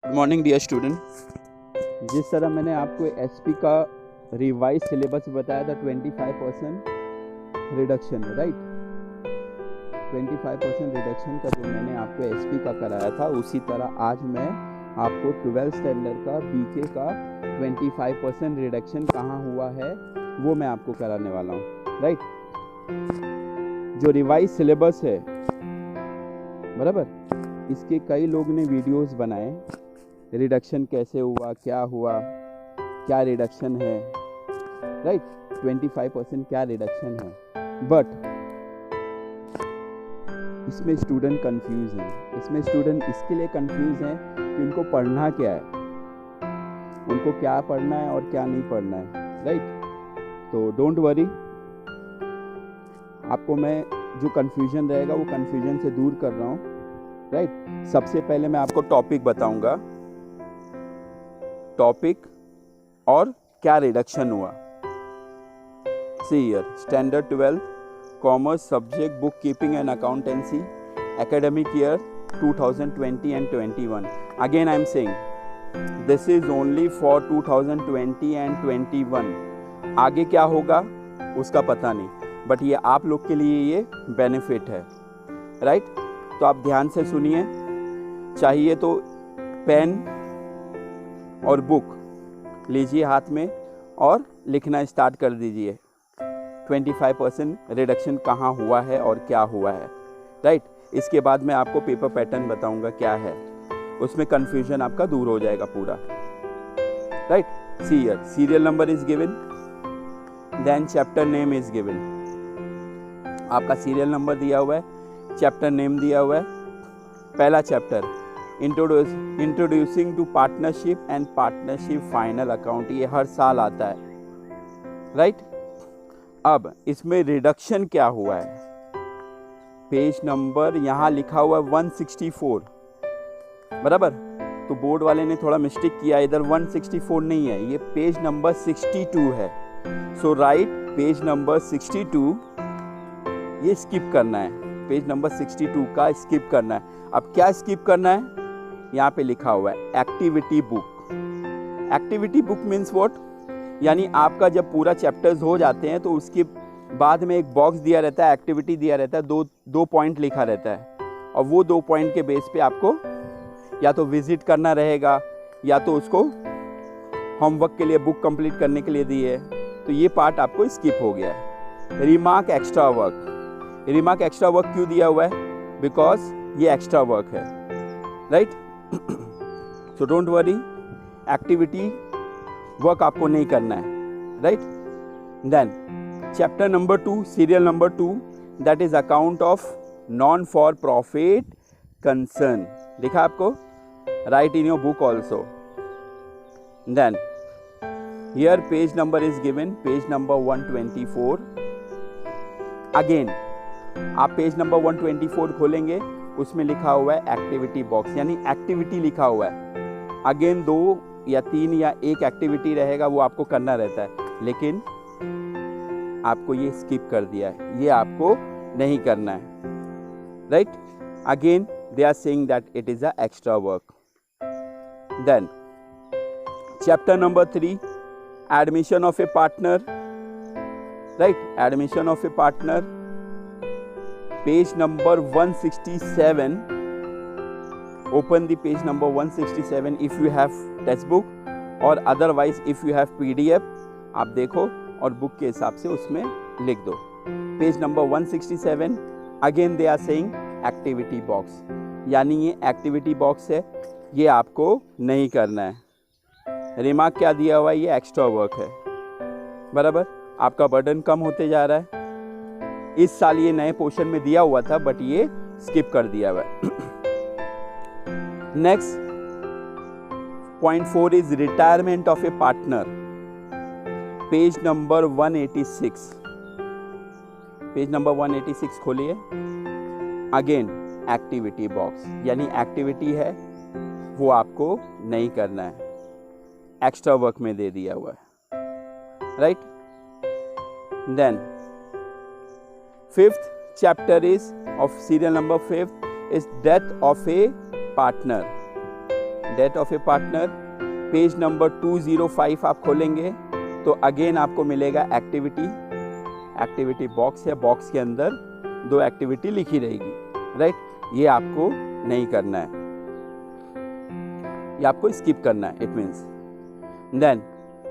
Good morning dear student. जिस तरह मैंने आपको एसपी का रिवाइज सिलेबस बताया था 25% रिडक्शन, राइट, 25% रिडक्शन का जो मैंने आपको एसपी का कराया था, उसी तरह आज मैं आपको 12th स्टैंडर्ड का बीके का 25% रिडक्शन कहाँ हुआ है वो मैं आपको कराने वाला हूँ, राइट। जो रिवाइज सिलेबस है, बराबर, इसके कई लोग ने वीडियोस बनाए, रिडक्शन कैसे हुआ, क्या रिडक्शन है, राइट, 25% क्या रिडक्शन है। बट इसमें स्टूडेंट कंफ्यूज हैं। इसमें स्टूडेंट इसके लिए कंफ्यूज हैं कि उनको पढ़ना क्या है, उनको क्या पढ़ना है और क्या नहीं पढ़ना है, राइट। तो डोंट वरी, आपको मैं जो कंफ्यूजन रहेगा वो कंफ्यूजन से दूर कर रहा हूँ, राइट। सबसे पहले मैं आपको टॉपिक बताऊंगा, टॉपिक और क्या रिडक्शन हुआ। See here, standard 12 commerce subject book keeping and accountancy, academic year 2020 and 21. Again I am saying this is only for 2020 and 21. आगे क्या होगा उसका पता नहीं, बट ये आप लोग के लिए ये बेनिफिट है, राइट। तो आप ध्यान से सुनिए, चाहिए तो पेन और बुक लीजिए हाथ में और लिखना स्टार्ट कर दीजिए। 25% रिडक्शन कहाँ हुआ है और क्या हुआ है, राइट। इसके बाद मैं आपको पेपर पैटर्न बताऊंगा क्या है, उसमें कंफ्यूजन आपका दूर हो जाएगा पूरा, right. See here, serial number is given, then chapter name is given. आपका सीरियल नंबर दिया हुआ है, चैप्टर नेम दिया हुआ है। पहला chapter introducing to partnership and partnership final account, ये हर साल आता है, राइट। अब इसमें रिडक्शन क्या हुआ है, पेज नंबर यहाँ लिखा हुआ है 164, बराबर। तो बोर्ड वाले ने थोड़ा मिस्टेक किया, इधर 164 नहीं है, ये पेज नंबर 62 है। सो राइट, पेज नंबर 62 ये स्किप करना है, पेज नंबर 62 का स्किप करना है। अब क्या स्किप करना है, यहाँ पे लिखा हुआ है activity book. Activity book means what, यानी आपका जब पूरा चैप्टर्स हो जाते हैं तो उसके बाद में एक बॉक्स दिया रहता है, एक्टिविटी दिया रहता है, दो पॉइंट लिखा रहता है, और वो 2 पॉइंट के बेस पे आपको या तो विजिट करना रहेगा या तो उसको होमवर्क के लिए बुक कंप्लीट करने के लिए दी है। तो ये पार्ट आपको स्किप हो गया है। Remark extra work, remark extra work क्यों दिया हुआ है, बिकॉज ये एक्स्ट्रा वर्क है, right. So don't worry, activity work आपको नहीं करना है, right. Then chapter number 2, serial number 2, that is account of non for profit concern, देखा आपको, right in your book also. Then here page number is given, page number 124। Again आप page number 124 खोलेंगे, उसमें लिखा हुआ है एक्टिविटी बॉक्स, यानी activity लिखा हुआ है। अगेन 2 या 3 या 1 एक्टिविटी रहेगा, वो आपको करना रहता है, लेकिन आपको ये स्किप कर दिया है, ये आपको नहीं करना है, right. Again they are saying that it is a extra work. Then chapter number 3, admission of a partner, right, admission of a partner, page number 167। open the page number 167 if you have textbook, और otherwise if you have PDF, आप देखो और book के हिसाब से उसमें लिख दो। Page number 167, again they are saying activity box, यानी ये एक्टिविटी बॉक्स है, ये आपको नहीं करना है। रिमार्क क्या दिया हुआ है, ये एक्स्ट्रा वर्क है, बराबर। आपका बर्डन कम होते जा रहा है। इस साल ये नए पोर्शन में दिया हुआ था, बट ये स्किप कर दिया हुआ है। Next point 4 is retirement of a partner, page number 186, page number 186 खोलिए। अगेन एक्टिविटी बॉक्स, यानी एक्टिविटी है वो आपको नहीं करना है, एक्स्ट्रा वर्क में दे दिया हुआ है, right. Then 5th chapter is of serial number 5 is death of a partner, death of a partner. Page number 205 आप खोलेंगे तो अगेन आपको मिलेगा एक्टिविटी बॉक्स है, बॉक्स के अंदर 2 एक्टिविटी लिखी रहेगी, राइट। ये आपको नहीं करना है, ये आपको स्किप करना है, it means. Then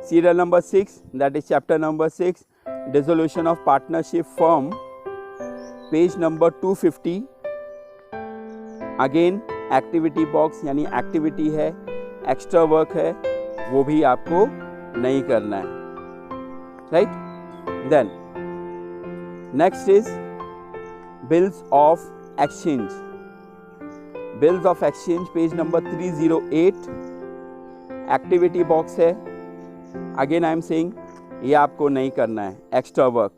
serial number 6, that is chapter number 6, dissolution of partnership firm, page number 250। Again activity box यानी एक्टिविटी है, एक्स्ट्रा वर्क है, वो भी आपको नहीं करना है, right. Then next is bills of exchange. Bills of exchange page number 308, activity box है। अगेन आई एम सेइंग ये आपको नहीं करना है, एक्स्ट्रा वर्क।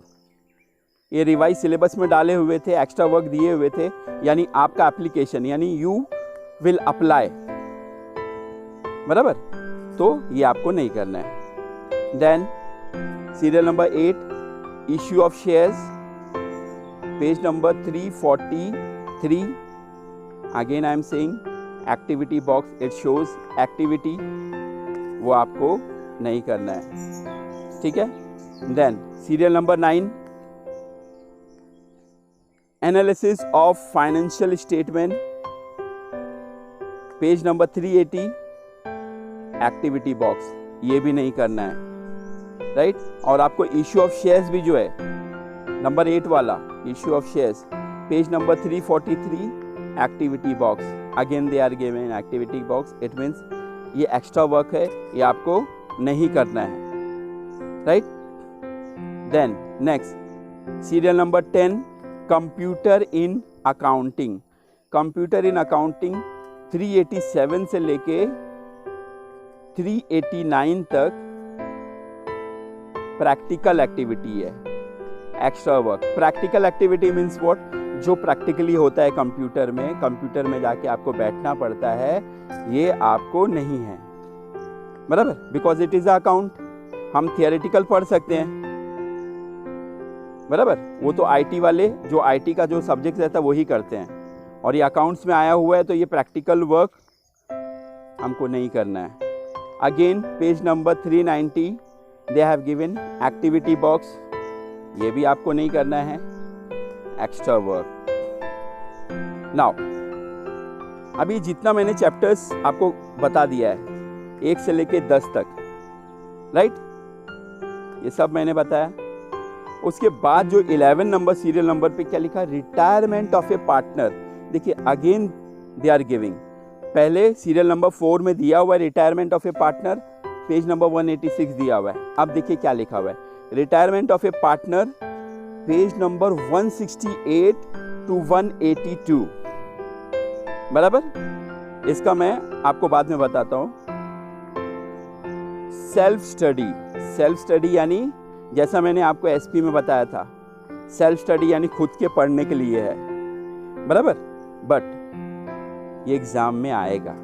ये रिवाइज सिलेबस में डाले हुए थे, एक्स्ट्रा वर्क दिए हुए थे, यानी आपका एप्लीकेशन, यानी यू विल अप्लाई, बराबर, तो ये आपको नहीं करना है। Then serial number 8, issue of shares, page number 343। Again I am saying activity box, it shows activity, वो आपको नहीं करना है, ठीक है। Then serial number 9, analysis of financial statement, page number 380, activity box, ये भी नहीं करना है, राइट। और आपको इश्यू ऑफ शेयर्स भी जो है नंबर 8 वाला issue of shares, page number 343, activity box, again they are given activity box, it means ये एक्स्ट्रा वर्क है, ये आपको नहीं करना है, right. Then next serial number 10, computer in accounting. Computer in accounting 387 से लेके 389 तक प्रैक्टिकल एक्टिविटी है, extra work. Practical activity means what, जो प्रैक्टिकली होता है कंप्यूटर में जाके आपको बैठना पड़ता है, ये आपको नहीं है, बराबर, बिकॉज इट इज अकाउंट। हम थियोरेटिकल पढ़ सकते हैं, बराबर, वो तो आईटी वाले, जो आईटी का जो सब्जेक्ट रहता है वही करते हैं, और ये अकाउंट्स में आया हुआ है, तो ये प्रैक्टिकल वर्क हमको नहीं करना है। Again page number 390, they have given activity box, ये भी आपको नहीं करना है, एक्स्ट्रा वर्क। नाउ अभी जितना मैंने चैप्टर्स आपको बता दिया है 1 से लेके 10 तक, राइट, ये सब मैंने बताया। उसके बाद जो 11 नंबर सीरियल नंबर पे क्या लिखा, रिटायरमेंट ऑफ ए पार्टनर। देखिए अगेन दे आर गिविंग, पहले सीरियल नंबर 4 में दिया हुआ है retirement of a partner, page number 186 दिया हुआ है। अब देखिए क्या लिखा हुआ है, retirement of a partner, page number 168 to 182, बराबर। इसका मैं आपको बाद में बताता हूं। सेल्फ स्टडी यानी जैसा मैंने आपको एसपी में बताया था, सेल्फ स्टडी यानी खुद के पढ़ने के लिए है, बराबर। बट ये एग्जाम में आएगा,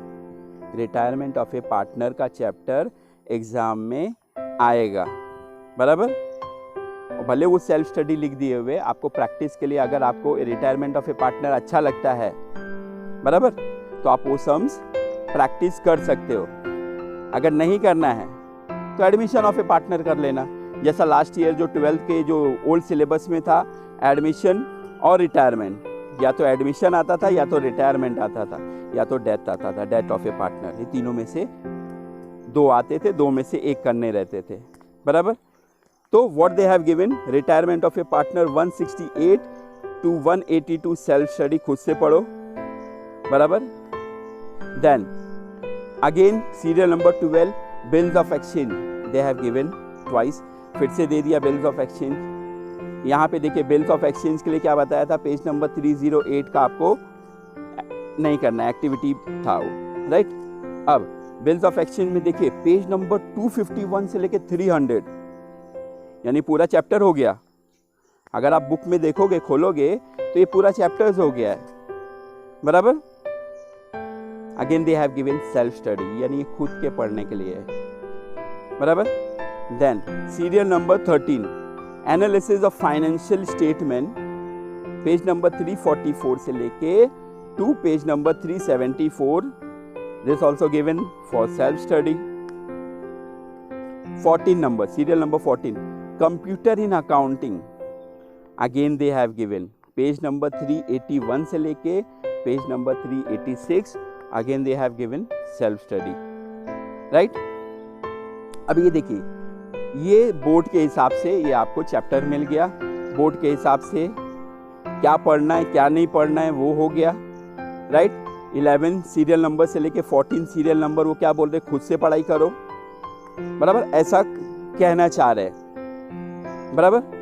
रिटायरमेंट ऑफ ए पार्टनर का चैप्टर एग्जाम में आएगा, बराबर। भले वो सेल्फ स्टडी लिख दिए हुए, आपको प्रैक्टिस के लिए अगर आपको रिटायरमेंट ऑफ ए पार्टनर अच्छा लगता है, बराबर, तो आप वो सम्स प्रैक्टिस कर सकते हो। अगर नहीं करना है तो एडमिशन ऑफ ए पार्टनर कर लेना, जैसा लास्ट ईयर जो 12th के जो ओल्ड सिलेबस में था, एडमिशन और रिटायरमेंट, या तो एडमिशन आता था, या तो रिटायरमेंट आता था, या तो डेथ आता था, डेथ ऑफ ए पार्टनर। ये तीनों में से 2 आते थे, 2 में से 1 करने रहते थे, बराबर। तो what they have given, retirement of a partner 168 to 182 self study, खुद से पढ़ो, बराबर। Then again serial number 12, bills of exchange, they have given twice, फिर से दे दिया बिल्स ऑफ एक्सचेंज। यहाँ पे देखिए बिल्स ऑफ एक्सचेंज के लिए क्या बताया था, पेज नंबर 308 का आपको नहीं करना, एक्टिविटी था वो, राइट। अब बिल्स ऑफ एक्सचेंज में देखिए पेज नंबर 251 से लेके 300, यानी पूरा चैप्टर हो गया। अगर आप बुक में देखोगे, खोलोगे, तो ये पूरा चैप्टर्स हो गया है, बराबर। Again they have given self study, यानी खुद के पढ़ने के लिए है, बराबर। Then serial number 13, analysis of financial statement, page number 344 से लेके to page number 374, This also given for self study. 14 number, serial number 14, computer in accounting. Again they have given page number 381 से लेके page number 386. Again they have given self study, right. अब ये देखिए, ये board के हिसाब से ये आपको चैप्टर मिल गया. बोर्ड के हिसाब से क्या पढ़ना है क्या नहीं पढ़ना है वो हो गया, राइट. 11 सीरियल नंबर से लेके 14 सीरियल नंबर वो क्या बोल रहे, खुद से पढ़ाई करो, बराबर, ऐसा कहना चाह रहे हैं, बराबर.